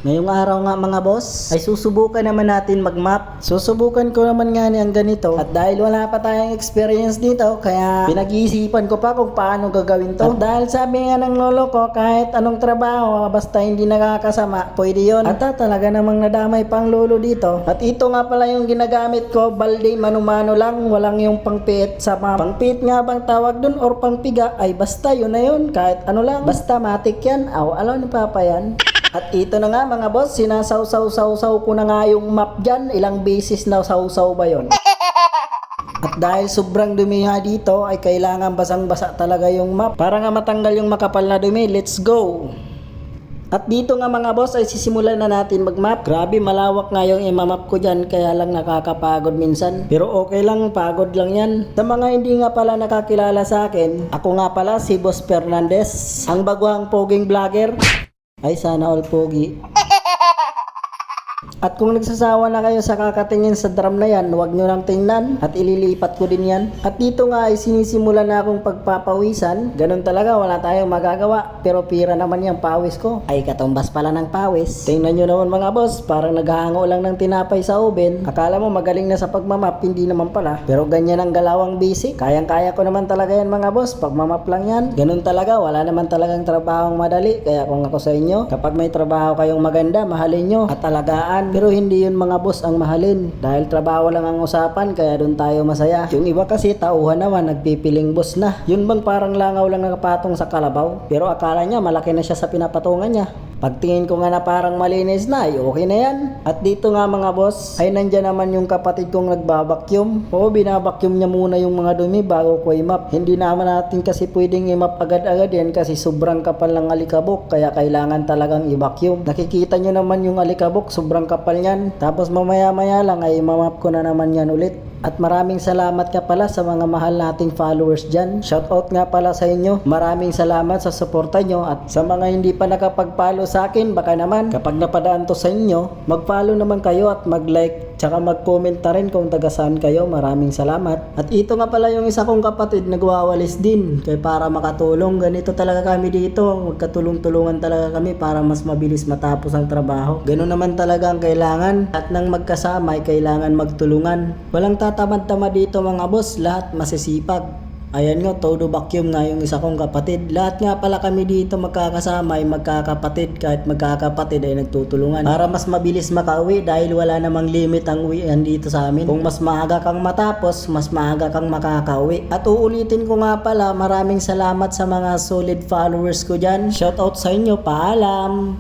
Ngayong araw nga mga boss, ay susubukan naman natin mag-map. Susubukan ko naman nga niyang ganito. At dahil wala pa tayong experience dito, kaya pinag-iisipan ko pa kung paano gagawin to. At dahil sabi nga ng lolo ko, kahit anong trabaho, basta hindi nakakasama, pwede yun. At talaga namang nadamay pang lolo dito. At ito nga pala yung ginagamit ko, balde mano-mano lang, walang yung pangpit sa map. Pangpit nga bang tawag dun or pangpiga, ay basta yun na yun, kahit ano lang. Basta matik yan, alam ni Papa yan. At ito na nga mga boss, sinasawsaw-sawsaw ko na nga yung map dyan. Ilang beses na sawsaw ba yun? At dahil sobrang dumi nga dito, ay kailangan basang-basa talaga yung map. Para nga matanggal yung makapal na dumi, let's go! At dito nga mga boss ay sisimulan na natin mag-map. Grabe malawak nga yung imamap ko dyan, kaya lang nakakapagod minsan. Pero okay lang, pagod lang yan. Sa mga hindi nga pala nakakilala sa akin, ako nga pala si Boss Fernandez, ang baguhang poging vlogger. Ay sana all pogi. At kung nagsasawa na kayo sa kakatingin sa drum na yan, huwag nyo lang tingnan at ililipat ko din yan. At dito nga ay sinisimulan na akong pagpapawisan. Ganun talaga, wala tayong magagawa. Pero pira naman yung pawis ko. Ay katumbas pala ng pawis. Tingnan nyo naman mga boss, parang naghahango lang ng tinapay sa oven. Akala mo magaling na sa pagmamap, hindi naman pala. Pero ganyan ang galawang basic. Kayang-kaya ko naman talaga yan mga boss, pagmamap lang yan. Ganun talaga, wala naman talagang trabahong madali. Kaya kung ako sa inyo, kapag may trabaho kayong maganda, mahalin nyo at alagaan. Pero hindi yun mga boss ang mahalin. Dahil trabaho lang ang usapan, kaya doon tayo masaya. Yung iba kasi tauhan naman, nagpipiling boss na. Yun bang parang langaw lang nakapatong sa kalabaw? Pero akala niya malaki na siya sa pinapatungan niya. Pagtingin ko nga na parang malinis na, ay okay na yan. At dito nga mga boss, ay nandyan naman yung kapatid kong nagbabakyum. Oo, binabakyum niya muna yung mga dumi bago ko i-map. Hindi naman natin kasi pwedeng i-map agad-agad yan kasi sobrang kapal ng alikabok, kaya kailangan talagang i-vacuum. Nakikita nyo naman yung alikabok, sobrang kapal niyan. Tapos mamaya-maya lang ay mamap ko na naman yan ulit. At maraming salamat nga pala sa mga mahal nating followers dyan. Shoutout nga pala sa inyo. Maraming salamat sa suporta nyo. At sa mga hindi pa nakapag-follow sa akin, baka naman kapag napadaan to sa inyo, mag-follow naman kayo at mag-like. Tsaka mag-comment na rin kung taga saan kayo. Maraming salamat. At ito nga pala yung isa kong kapatid nagwawalis din. Kaya para makatulong, ganito talaga kami dito. Magkatulong-tulungan talaga kami para mas mabilis matapos ang trabaho. Ganun naman talaga ang kailangan. At nang magkasama ay kailangan magtulungan. Walang tatamad-tamad dito mga boss. Lahat masisipag. Ayan nga, todo vacuum nga yung isa kong kapatid. Lahat nga pala kami dito magkakasama ay magkakapatid. Kahit magkakapatid ay nagtutulungan. Para mas mabilis makauwi dahil wala namang limit ang uwian dito sa amin. Kung mas maaga kang matapos, mas maaga kang makakauwi. At uulitin ko nga pala, maraming salamat sa mga solid followers ko dyan. Shoutout sa inyo, paalam!